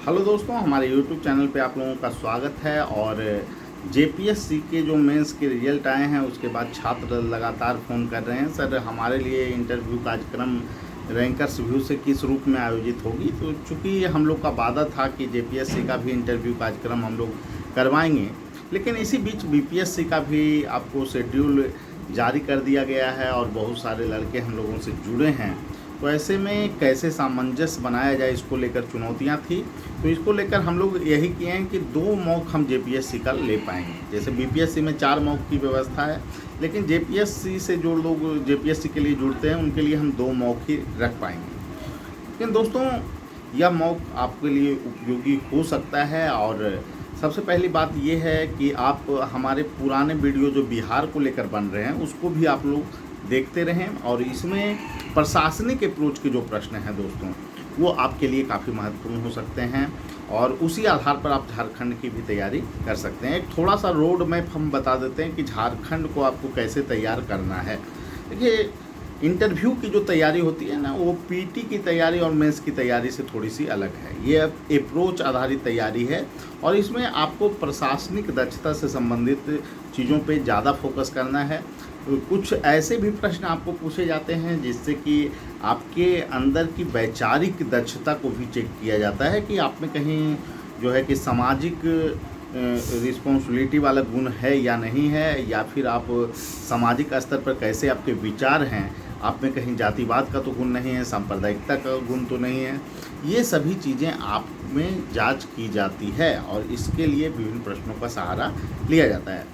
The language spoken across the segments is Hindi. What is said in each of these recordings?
हेलो दोस्तों, हमारे YouTube चैनल पे आप लोगों का स्वागत है। और जेपीएससी के जो मेंस के रिजल्ट आए हैं उसके बाद छात्र लगातार फ़ोन कर रहे हैं, सर हमारे लिए इंटरव्यू कार्यक्रम रैंकर्स व्यू से किस रूप में आयोजित होगी। तो चूँकि हम लोग का वादा था कि जेपीएससी का भी इंटरव्यू कार्यक्रम हम लोग करवाएंगे, लेकिन इसी बीच बीपीएससी का भी आपको शेड्यूल जारी कर दिया गया है और बहुत सारे लड़के हम लोगों से जुड़े हैं। तो ऐसे में कैसे सामंजस्य बनाया जाए, इसको लेकर चुनौतियां थी। तो इसको लेकर हम लोग यही किए हैं कि 2 मॉक हम जेपीएससी का ले पाएंगे। जैसे बीपीएससी में 4 मॉक की व्यवस्था है, लेकिन जेपीएससी से जो लोग जेपीएससी के लिए जुड़ते हैं उनके लिए हम 2 मॉक ही रख पाएंगे। लेकिन दोस्तों, यह मॉक आपके लिए उपयोगी हो सकता है। और सबसे पहली बात यह है कि आप हमारे पुराने वीडियो जो बिहार को लेकर बन रहे हैं उसको भी आप लोग देखते रहें। और इसमें प्रशासनिक अप्रोच के जो प्रश्न हैं दोस्तों, वो आपके लिए काफ़ी महत्वपूर्ण हो सकते हैं और उसी आधार पर आप झारखंड की भी तैयारी कर सकते हैं। एक थोड़ा सा रोड मैप हम बता देते हैं कि झारखंड को आपको कैसे तैयार करना है। देखिए, इंटरव्यू की जो तैयारी होती है ना, वो पीटी की तैयारी और मेंस की तैयारी से थोड़ी सी अलग है। ये अप्रोच आधारित तैयारी है और इसमें आपको प्रशासनिक दक्षता से संबंधित चीज़ों पे ज़्यादा फोकस करना है। कुछ ऐसे भी प्रश्न आपको पूछे जाते हैं जिससे कि आपके अंदर की वैचारिक दक्षता को भी चेक किया जाता है कि आप में कहीं जो है कि सामाजिक रिस्पॉन्सिबिलिटी वाला गुण है या नहीं है, या फिर आप सामाजिक स्तर पर कैसे आपके विचार हैं, आप में कहीं जातिवाद का तो गुण नहीं है, सांप्रदायिकता का गुण तो नहीं है। ये सभी चीज़ें आप में जांच की जाती है और इसके लिए विभिन्न प्रश्नों का सहारा लिया जाता है।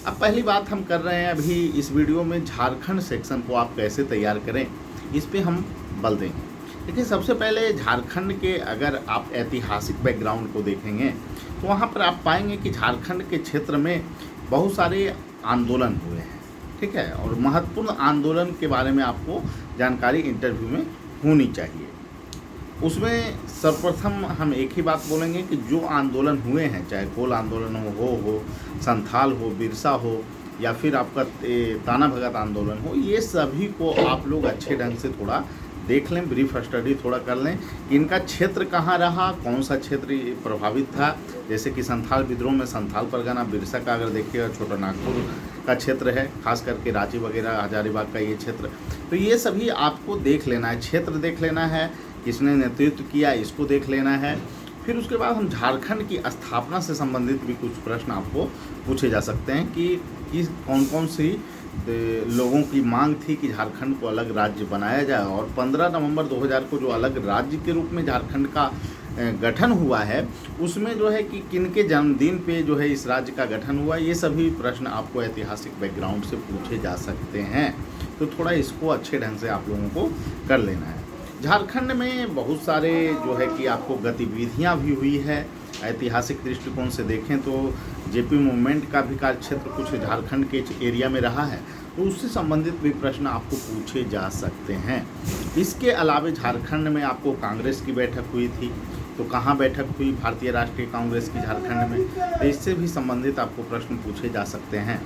अब पहली बात हम कर रहे हैं अभी इस वीडियो में, झारखंड सेक्शन को आप कैसे तैयार करें, इस पे हम बल देंगे। देखिए, सबसे पहले झारखंड के अगर आप ऐतिहासिक बैकग्राउंड को देखेंगे तो वहाँ पर आप पाएंगे कि झारखंड के क्षेत्र में बहुत सारे आंदोलन हुए हैं, ठीक है। और महत्वपूर्ण आंदोलन के बारे में आपको जानकारी इंटरव्यू में होनी चाहिए। उसमें सर्वप्रथम हम एक ही बात बोलेंगे कि जो आंदोलन हुए हैं, चाहे कोल आंदोलन हो संथाल हो, बिरसा हो, या फिर आपका ताना भगत आंदोलन हो, ये सभी को आप लोग अच्छे ढंग से थोड़ा देख लें, ब्रीफ स्टडी थोड़ा कर लें कि इनका क्षेत्र कहाँ रहा, कौन सा क्षेत्र प्रभावित था। जैसे कि संथाल विद्रोह में संथाल परगना, बिरसा का अगर देखिएगा छोटा नागपुर का क्षेत्र है, खास करके रांची वगैरह हजारीबाग का ये क्षेत्र। तो ये सभी आपको देख लेना है, क्षेत्र देख लेना है, किसने नेतृत्व किया इसको देख लेना है। फिर उसके बाद हम झारखंड की स्थापना से संबंधित भी कुछ प्रश्न आपको पूछे जा सकते हैं कि कौन कौन सी लोगों की मांग थी कि झारखंड को अलग राज्य बनाया जाए। और 15 नवंबर 2000 को जो अलग राज्य के रूप में झारखंड का गठन हुआ है, उसमें जो है कि किनके जन्मदिन पे जो है इस राज्य का गठन हुआ, ये सभी प्रश्न आपको ऐतिहासिक बैकग्राउंड से पूछे जा सकते हैं। तो थोड़ा इसको अच्छे ढंग से आप लोगों को कर लेना है। झारखंड में बहुत सारे जो है कि आपको गतिविधियां भी हुई है। ऐतिहासिक दृष्टिकोण से देखें तो जेपी मूवमेंट का भी कार्यक्षेत्र कुछ झारखंड के एरिया में रहा है, तो उससे संबंधित भी प्रश्न आपको पूछे जा सकते हैं। इसके अलावा झारखंड में आपको कांग्रेस की बैठक हुई थी, तो कहाँ बैठक हुई, भारतीय राष्ट्रीय कांग्रेस की झारखंड में, तो इससे भी संबंधित आपको प्रश्न पूछे जा सकते हैं।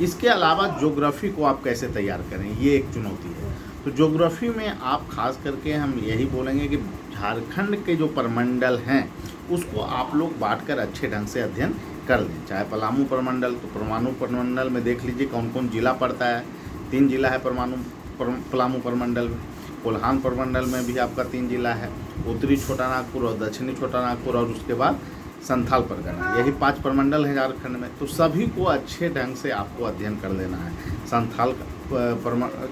इसके अलावा ज्योग्राफी को आप कैसे तैयार करें, ये एक चुनौती है। तो ज्योग्राफी में आप खास करके हम यही बोलेंगे कि झारखंड के जो प्रमंडल हैं उसको आप लोग बांटकर अच्छे ढंग से अध्ययन कर लें। चाहे पलामू प्रमंडल, तो परमाणु प्रमंडल में देख लीजिए कौन कौन जिला पड़ता है। 3 जिला है पलामू प्रमंडल में। कोल्हान प्रमंडल में भी आपका 3 जिला है, उत्तरी छोटा नागपुर और दक्षिणी छोटा नागपुर, और उसके बाद संथाल परगना। यही 5 प्रमंडल हैं झारखंड में। तो सभी को अच्छे ढंग से आपको अध्ययन कर लेना है।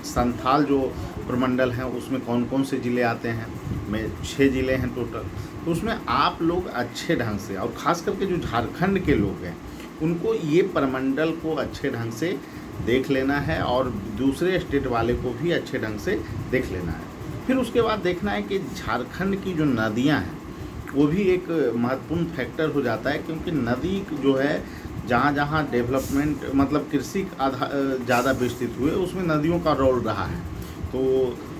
संथाल जो प्रमंडल हैं उसमें कौन कौन से ज़िले आते हैं, में 6 ज़िले हैं टोटल। तो उसमें आप लोग अच्छे ढंग से, और ख़ास करके जो झारखंड के लोग हैं उनको ये प्रमंडल को अच्छे ढंग से देख लेना है और दूसरे स्टेट वाले को भी अच्छे ढंग से देख लेना है। फिर उसके बाद देखना है कि झारखंड की जो नदियाँ हैं वो भी एक महत्वपूर्ण फैक्टर हो जाता है, क्योंकि नदी जो है जहाँ जहाँ डेवलपमेंट मतलब कृषि ज़्यादा विस्तृत हुए उसमें नदियों का रोल रहा है। तो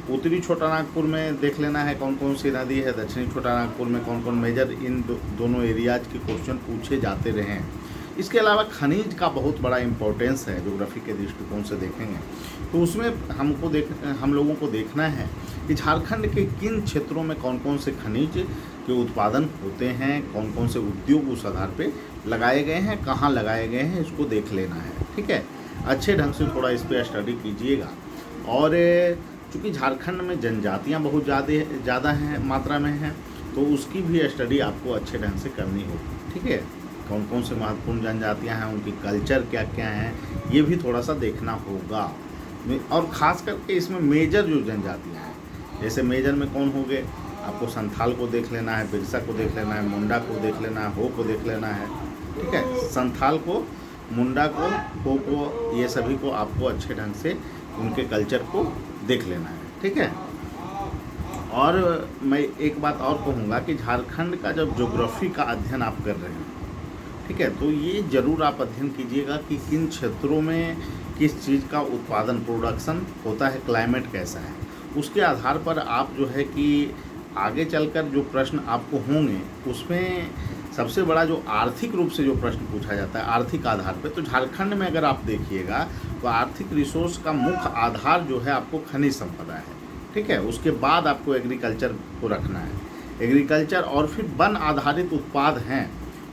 उत्तरी छोटा नागपुर में देख लेना है कौन कौन सी नदी है, दक्षिणी छोटा नागपुर में कौन कौन मेजर, इन दोनों एरियाज के क्वेश्चन पूछे जाते रहे हैं। इसके अलावा खनिज का बहुत बड़ा इम्पोर्टेंस है ज्योग्राफी के दृष्टिकोण से देखेंगे तो उसमें हम लोगों को देखना है कि झारखंड के किन क्षेत्रों में कौन कौन से खनिज के उत्पादन होते हैं, कौन कौन से उद्योग उस आधार पे लगाए गए हैं, कहाँ लगाए गए हैं, इसको देख लेना है। ठीक है, अच्छे ढंग से थोड़ा इस पर स्टडी कीजिएगा। और चूँकि झारखंड में जनजातियाँ बहुत ज़्यादा हैं, मात्रा में हैं, तो उसकी भी स्टडी आपको अच्छे ढंग से करनी होगी। ठीक है, कौन कौन से महत्वपूर्ण जनजातियाँ हैं, उनकी कल्चर क्या क्या हैं, ये भी थोड़ा सा देखना होगा। और ख़ास करके इसमें मेजर जो जनजातियाँ हैं, जैसे मेजर में कौन हो गए, आपको संथाल को देख लेना है, बिरसा को देख लेना है, मुंडा को देख लेना है, हो को देख लेना है। ठीक है, संथाल को, मुंडा को, हो को, ये सभी को आपको अच्छे ढंग से उनके कल्चर को देख लेना है। ठीक है, और मैं एक बात और कहूँगा कि झारखंड का जब ज्योग्राफी का अध्ययन आप कर रहे हैं, ठीक है, तो ये ज़रूर आप अध्ययन कीजिएगा कि किन क्षेत्रों में किस चीज़ का उत्पादन, प्रोडक्शन होता है, क्लाइमेट कैसा है। उसके आधार पर आप जो है कि आगे चलकर जो प्रश्न आपको होंगे, उसमें सबसे बड़ा जो आर्थिक रूप से जो प्रश्न पूछा जाता है आर्थिक आधार पे, तो झारखंड में अगर आप देखिएगा तो आर्थिक रिसोर्स का मुख्य आधार जो है आपको खनिज संपदा है। ठीक है, उसके बाद आपको एग्रीकल्चर को रखना है, एग्रीकल्चर, और फिर वन आधारित उत्पाद हैं,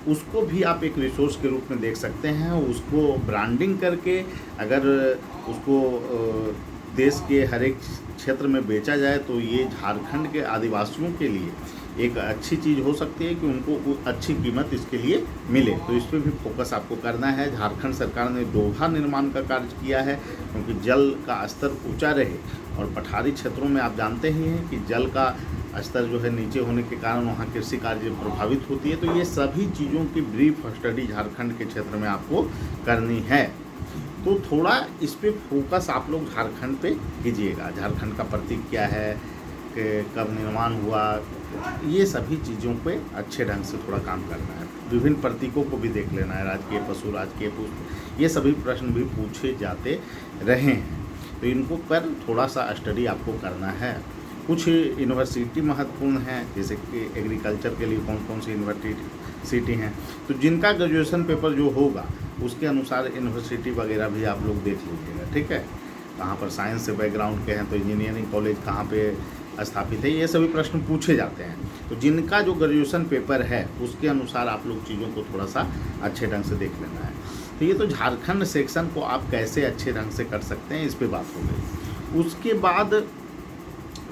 उसको भी आप एक रिसोर्स के रूप में देख सकते हैं। उसको ब्रांडिंग करके अगर उसको देश के हर एक क्षेत्र में बेचा जाए तो ये झारखंड के आदिवासियों के लिए एक अच्छी चीज़ हो सकती है कि उनको अच्छी कीमत इसके लिए मिले। तो इस पर भी फोकस आपको करना है। झारखंड सरकार ने डोभा निर्माण का कार्य किया है क्योंकि जल का स्तर ऊंचा रहे, और पठारी क्षेत्रों में आप जानते ही हैं कि जल का स्तर जो है नीचे होने के कारण वहाँ कृषि कार्य प्रभावित होती है। तो ये सभी चीज़ों की ब्रीफ स्टडी झारखंड के क्षेत्र में आपको करनी है। तो थोड़ा इस पे फोकस आप लोग झारखंड पे कीजिएगा। झारखंड का प्रतीक क्या है, कब निर्माण हुआ, ये सभी चीज़ों पे अच्छे ढंग से थोड़ा काम करना है। विभिन्न प्रतीकों को भी देख लेना है, राजकीय पशु, राजकीय पुष्प, ये सभी प्रश्न भी पूछे जाते रहे हैं, तो इनको पर थोड़ा सा स्टडी आपको करना है। कुछ यूनिवर्सिटी महत्वपूर्ण हैं, जैसे कि एग्रीकल्चर के लिए कौन कौन सी यूनिवर्सिटी हैं, तो जिनका ग्रेजुएशन पेपर जो होगा उसके अनुसार यूनिवर्सिटी वगैरह भी आप लोग देख लीजिएगा। ठीक है, कहाँ पर साइंस से बैकग्राउंड के हैं तो इंजीनियरिंग कॉलेज कहाँ पे स्थापित है, ये सभी प्रश्न पूछे जाते हैं। तो जिनका जो ग्रेजुएशन पेपर है उसके अनुसार आप लोग चीज़ों को थोड़ा सा अच्छे ढंग से देख लेना है। तो ये तो झारखंड सेक्शन को आप कैसे अच्छे ढंग से कर सकते हैं, इस पर बात हो गई। उसके बाद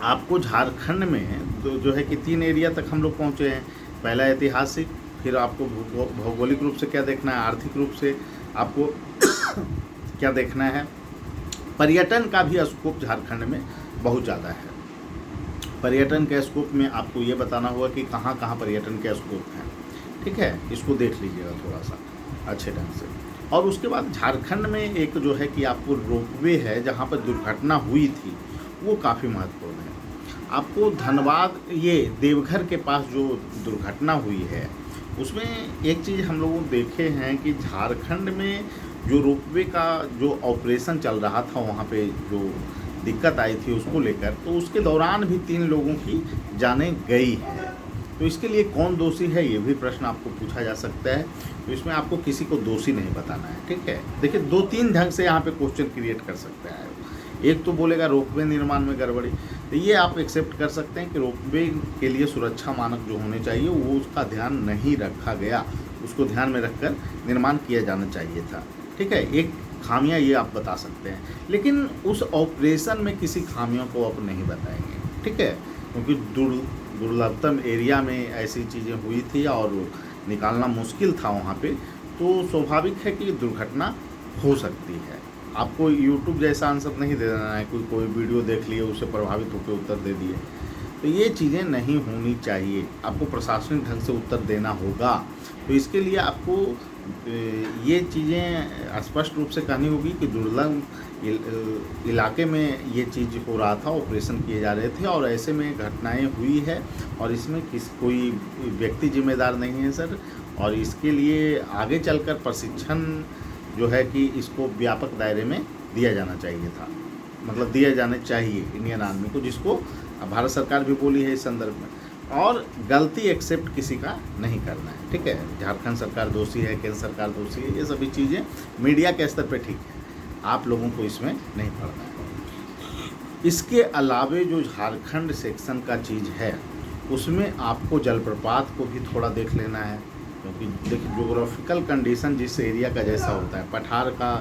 आपको झारखंड में जो है कि 3 एरिया तक हम लोग पहुँचे हैं। पहला ऐतिहासिक, फिर आपको भौगोलिक रूप से क्या देखना है, आर्थिक रूप से आपको क्या देखना है। पर्यटन का भी स्कोप झारखंड में बहुत ज़्यादा है। पर्यटन के स्कोप में आपको ये बताना होगा कि कहाँ कहाँ पर्यटन के स्कोप हैं। ठीक है, इसको देख लीजिएगा थोड़ा सा अच्छे ढंग से। और उसके बाद झारखंड में एक जो है कि आपको रोपवे है, जहाँ पर दुर्घटना हुई थी, वो काफ़ी महत्वपूर्ण है। आपको धनबाद, ये देवघर के पास जो दुर्घटना हुई है, उसमें एक चीज़ हम लोग देखे हैं कि झारखंड में जो रोपवे का जो ऑपरेशन चल रहा था, वहाँ पे जो दिक्कत आई थी उसको लेकर, तो उसके दौरान भी 3 लोगों की जानें गई है। तो इसके लिए कौन दोषी है, ये भी प्रश्न आपको पूछा जा सकता है। तो इसमें आपको किसी को दोषी नहीं बताना है। ठीक है, देखिए 2-3 ढंग से यहाँ पे क्वेश्चन क्रिएट कर सकता है। एक तो बोलेगा रोपवे निर्माण में गड़बड़ी, तो ये आप एक्सेप्ट कर सकते हैं कि रोपवे के लिए सुरक्षा मानक जो होने चाहिए वो उसका ध्यान नहीं रखा गया, उसको ध्यान में रखकर निर्माण किया जाना चाहिए था। ठीक है, एक खामियां ये आप बता सकते हैं, लेकिन उस ऑपरेशन में किसी खामियों को आप नहीं बताएंगे। ठीक है, क्योंकि दुर्लभतम एरिया में ऐसी चीज़ें हुई थी और निकालना मुश्किल था वहाँ पे, तो स्वाभाविक है कि दुर्घटना हो सकती है। आपको यूट्यूब जैसा आंसर नहीं दे देना है, कोई वीडियो देख लिए उससे प्रभावित होकर उत्तर दे दिए, तो ये चीज़ें नहीं होनी चाहिए। आपको प्रशासनिक ढंग से उत्तर देना होगा। तो इसके लिए आपको ये चीज़ें स्पष्ट रूप से कहनी होगी कि दुर्लभ इलाके में ये चीज़ हो रहा था, ऑपरेशन किए जा रहे थे और ऐसे में घटनाएं हुई है, और इसमें कोई व्यक्ति जिम्मेदार नहीं है सर। और इसके लिए आगे चलकर प्रशिक्षण जो है कि इसको व्यापक दायरे में दिया जाना चाहिए था, मतलब दिया जाना चाहिए इंडियन आर्मी को, जिसको भारत सरकार भी बोली है इस संदर्भ में। और गलती एक्सेप्ट किसी का नहीं करना है। ठीक है, झारखंड सरकार दोषी है, केंद्र सरकार दोषी है, ये सभी चीज़ें मीडिया के स्तर पे ठीक है, आप लोगों को इसमें नहीं पड़ना है। इसके अलावे जो झारखंड सेक्शन का चीज़ है उसमें आपको जलप्रपात को भी थोड़ा देख लेना है, क्योंकि देखिए जोग्राफिकल कंडीशन जिस एरिया का जैसा होता है, पठार का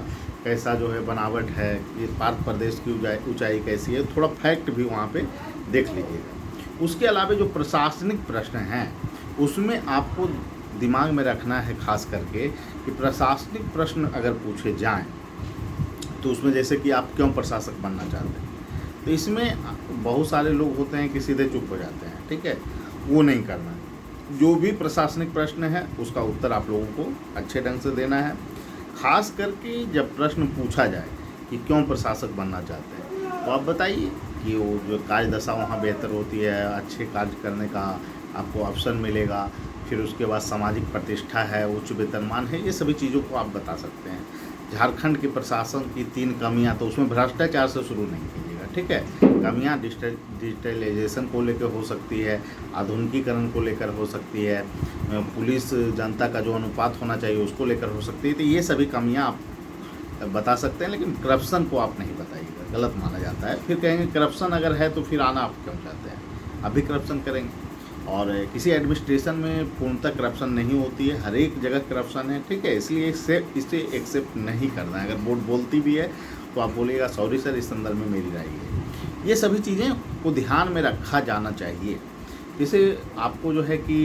कैसा जो है बनावट है, ये पार्क प्रदेश की ऊंचाई कैसी है, थोड़ा फैक्ट भी वहाँ पे देख लीजिएगा। उसके अलावा जो प्रशासनिक प्रश्न हैं उसमें आपको दिमाग में रखना है खास करके कि प्रशासनिक प्रश्न अगर पूछे जाएं तो उसमें जैसे कि आप क्यों प्रशासक बनना चाहते हैं, तो इसमें बहुत सारे लोग होते हैं कि सीधे चुप हो जाते हैं, ठीक है, वो नहीं करना है। जो भी प्रशासनिक प्रश्न है उसका उत्तर आप लोगों को अच्छे ढंग से देना है। खास करके जब प्रश्न पूछा जाए कि क्यों प्रशासक बनना चाहते हैं तो आप बताइए कि वो जो कार्य दशा वहाँ बेहतर होती है, अच्छे कार्य करने का आपको अवसर मिलेगा, फिर उसके बाद सामाजिक प्रतिष्ठा है, उच्च वेतनमान है, ये सभी चीज़ों को आप बता सकते हैं। झारखंड के प्रशासन की 3 कमियां, तो उसमें भ्रष्टाचार से शुरू नहीं कीजिएगा, ठीक है। कमियां डिजिटलाइजेशन को लेकर हो सकती है, आधुनिकीकरण को लेकर हो सकती है, पुलिस जनता का जो अनुपात होना चाहिए उसको लेकर हो सकती है, तो ये सभी कमियां आप बता सकते हैं, लेकिन करप्शन को आप नहीं बताइएगा, गलत माना जाता है। फिर कहेंगे करप्शन अगर है तो फिर आना आप क्यों चाहते हैं, आप भी करप्शन करेंगे। और किसी एडमिनिस्ट्रेशन में पूर्णतः करप्शन नहीं होती है, हर एक जगह करप्शन है, ठीक है, इसलिए इसे एक्सेप्ट नहीं करना है। अगर बोर्ड बोलती भी है तो आप बोलिएगा सॉरी सर, इस संदर्भ में मेरी राय है। ये सभी चीज़ें को ध्यान में रखा जाना चाहिए। जैसे आपको जो है कि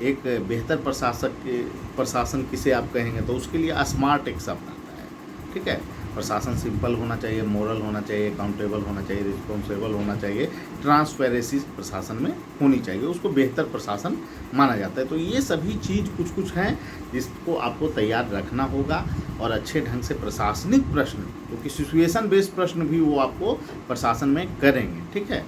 एक बेहतर प्रशासन किसे आप कहेंगे, तो उसके लिए स्मार्ट एक शब्द आता है, ठीक है। प्रशासन सिंपल होना चाहिए, मोरल होना चाहिए, अकाउंटेबल होना चाहिए, रिस्पॉन्सिबल होना चाहिए, ट्रांसपेरेंसी प्रशासन में होनी चाहिए, उसको बेहतर प्रशासन माना जाता है। तो ये सभी चीज़ कुछ हैं जिसको आपको तैयार रखना होगा, और अच्छे ढंग से प्रशासनिक प्रश्न, क्योंकि सिचुएशन बेस्ड प्रश्न भी वो आपको प्रशासन में करेंगे, ठीक है।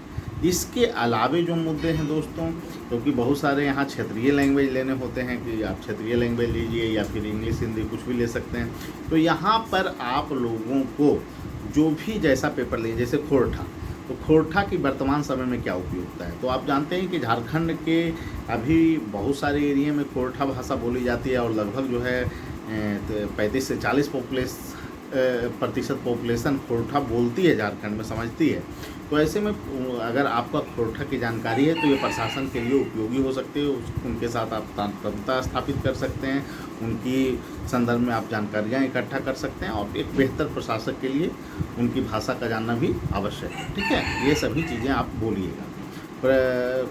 इसके अलावे जो मुद्दे हैं दोस्तों, क्योंकि बहुत सारे यहाँ क्षेत्रीय लैंग्वेज लेने होते हैं कि आप क्षेत्रीय लैंग्वेज लीजिए या फिर इंग्लिश हिंदी कुछ भी ले सकते हैं, तो यहाँ पर आप लोगों को जो भी जैसा पेपर लीजिए, जैसे खोरठा, तो खोरठा की वर्तमान समय में क्या उपयोगिता है, तो आप जानते हैं कि झारखंड के अभी बहुत सारे एरिया में खोरठा भाषा बोली जाती है, और लगभग जो है 35 से 40 प्रतिशत पॉपुलेशन खोरठा बोलती है झारखंड में, समझती है। तो ऐसे में अगर आपका खोरठा की जानकारी है तो ये प्रशासन के लिए उपयोगी हो सकती है, उनके साथ आप तात्पर्यता स्थापित कर सकते हैं, उनकी संदर्भ में आप जानकारियाँ इकट्ठा कर सकते हैं, और एक बेहतर प्रशासक के लिए उनकी भाषा का जानना भी आवश्यक है, ठीक है। ये सभी चीज़ें आप बोलिएगा।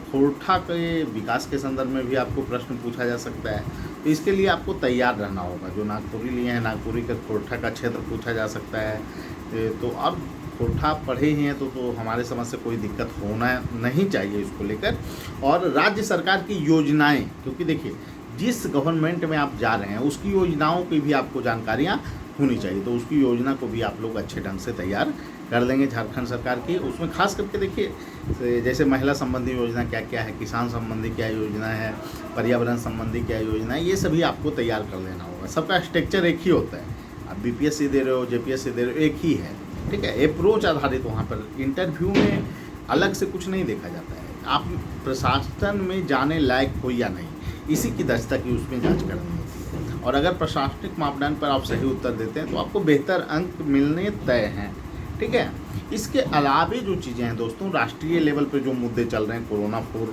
खोरठा के विकास के संदर्भ में भी आपको प्रश्न पूछा जा सकता है, तो इसके लिए आपको तैयार रहना होगा। जो नागपुरी लिए हैं, नागपुरी का खोरठा का क्षेत्र पूछा जा सकता है। तो अब खोरठा पढ़े ही हैं तो हमारे समझ से कोई दिक्कत होना नहीं चाहिए इसको लेकर। और राज्य सरकार की योजनाएं, क्योंकि देखिए जिस गवर्नमेंट में आप जा रहे हैं उसकी योजनाओं की भी आपको जानकारियाँ होनी चाहिए, तो उसकी योजना को भी आप लोग अच्छे ढंग से तैयार कर लेंगे झारखंड सरकार की। उसमें खास करके देखिए जैसे महिला संबंधी योजना क्या क्या है, किसान संबंधी क्या योजना है, पर्यावरण संबंधी क्या योजना है, ये सभी आपको तैयार कर लेना होगा। सबका स्ट्रक्चर एक ही होता है, आप बीपीएससी दे रहे हो, जेपीएससी दे रहे हो, एक ही है, ठीक है। अप्रोच आधारित वहाँ पर इंटरव्यू में अलग से कुछ नहीं देखा जाता है, आप प्रशासन में जाने लायक हो या नहीं, इसी की दक्षता की उसमें जाँच करनी होती है। और अगर प्रशासनिक मापदंड पर आप सही उत्तर देते हैं तो आपको बेहतर अंक मिलने तय हैं, ठीक है। इसके अलावे जो चीज़ें हैं दोस्तों, राष्ट्रीय लेवल पे जो मुद्दे चल रहे हैं, कोरोना 4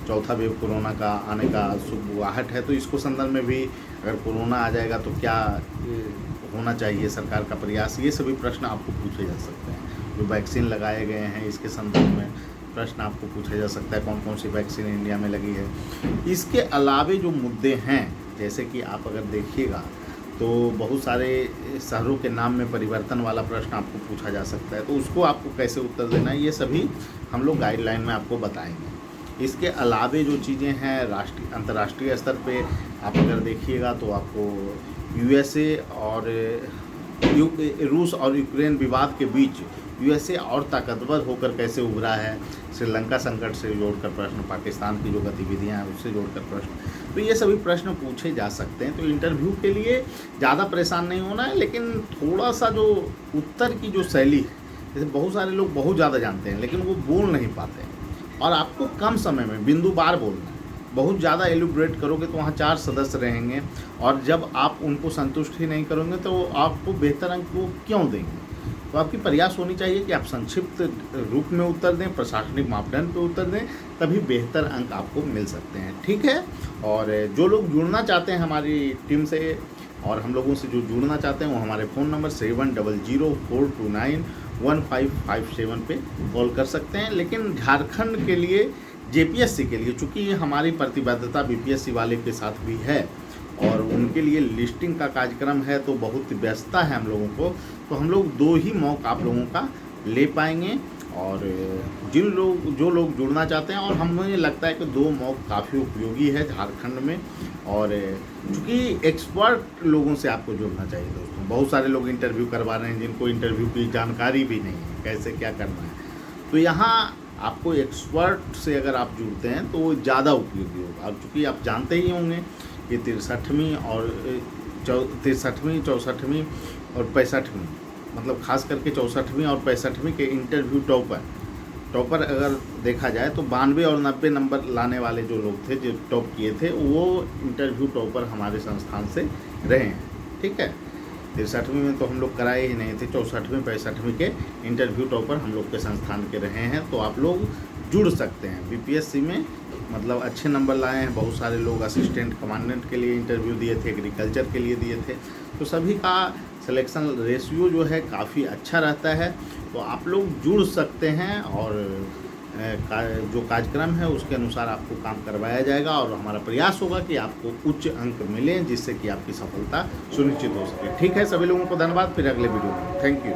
चौथा वेव कोरोना का आने का शुरुआत है, तो इसको संदर्भ में भी अगर कोरोना आ जाएगा तो क्या होना चाहिए सरकार का प्रयास, ये सभी प्रश्न आपको पूछे जा सकते हैं। जो वैक्सीन लगाए गए हैं इसके संदर्भ में प्रश्न आपको पूछा जा सकता है, कौन कौन सी वैक्सीन इंडिया में लगी है। इसके अलावे जो मुद्दे हैं, जैसे कि आप अगर देखिएगा तो बहुत सारे शहरों के नाम में परिवर्तन वाला प्रश्न आपको पूछा जा सकता है, तो उसको आपको कैसे उत्तर देना है, ये सभी हम लोग गाइडलाइन में आपको बताएंगे। इसके अलावे जो चीज़ें हैं राष्ट्रीय अंतर्राष्ट्रीय स्तर पे आप अगर देखिएगा तो आपको यूएसए और रूस और यूक्रेन विवाद के बीच यूएसए और ताकतवर होकर कैसे उभरा है, श्रीलंका संकट से जोड़कर प्रश्न, पाकिस्तान की जो गतिविधियां हैं उससे जोड़कर प्रश्न, तो ये सभी प्रश्न पूछे जा सकते हैं। तो इंटरव्यू के लिए ज़्यादा परेशान नहीं होना है, लेकिन थोड़ा सा जो उत्तर की जो शैली है, जैसे बहुत सारे लोग बहुत ज़्यादा जानते हैं लेकिन वो बोल नहीं पाते हैं, और आपको कम समय में बिंदुवार बोलना है। बहुत ज़्यादा एलुब्रेट करोगे तो वहाँ 4 सदस्य रहेंगे, और जब आप उनको संतुष्ट ही नहीं करोगे तो आपको बेहतर अंक वो क्यों देंगे। तो आपकी प्रयास होनी चाहिए कि आप संक्षिप्त रूप में उत्तर दें, प्रशासनिक मापदंड पे उत्तर दें, तभी बेहतर अंक आपको मिल सकते हैं। ठीक है, और जो लोग जुड़ना चाहते हैं हमारी टीम से और हम लोगों से जो जुड़ना चाहते हैं वो हमारे फ़ोन नंबर 7004291557 पे कॉल कर सकते हैं। लेकिन झारखंड के लिए जेपीएससी के लिए, चूँकि हमारी प्रतिबद्धता बीपीएससी वाले के साथ भी है और उनके लिए लिस्टिंग का कार्यक्रम है, तो बहुत व्यस्तता है हम लोगों को, तो हम लोग 2 ही मॉक आप लोगों का ले पाएंगे। और जो लोग जुड़ना चाहते हैं, और हमें लगता है कि 2 मॉक काफ़ी उपयोगी है झारखंड में। और चूँकि एक्सपर्ट लोगों से आपको जुड़ना चाहिए दोस्तों। बहुत सारे लोग इंटरव्यू करवा रहे हैं जिनको इंटरव्यू की जानकारी भी नहीं है, कैसे क्या करना है। तो यहाँ आपको एक्सपर्ट से अगर आप जुड़ते हैं तो वो ज़्यादा उपयोगी होगा। अब चूँकि आप जानते ही होंगे कि 63वीं और 63वीं 64वीं और 65वीं, मतलब खास करके 64वीं और 65वीं के इंटरव्यू टॉपर अगर देखा जाए तो 92 और 90 नंबर लाने वाले जो लोग थे, जो टॉप किए थे, वो इंटरव्यू टॉपर हमारे संस्थान से रहे हैं। ठीक है, 63वीं में तो हम लोग कराए ही नहीं थे, 64वीं 65वीं के इंटरव्यू टॉपर हम लोग के संस्थान के रहे हैं। तो आप लोग जुड़ सकते हैं बीपीएससी में, मतलब अच्छे नंबर लाए हैं। बहुत सारे लोग असिस्टेंट कमांडेंट के लिए इंटरव्यू दिए थे, एग्रीकल्चर के लिए दिए थे, तो सभी का सिलेक्शन रेशियो जो है काफ़ी अच्छा रहता है। तो आप लोग जुड़ सकते हैं और जो कार्यक्रम है उसके अनुसार आपको काम करवाया जाएगा और हमारा प्रयास होगा कि आपको उच्च अंक मिलें, जिससे कि आपकी सफलता सुनिश्चित हो सके। ठीक है, सभी लोगों को धन्यवाद। फिर अगले वीडियो में, थैंक यू।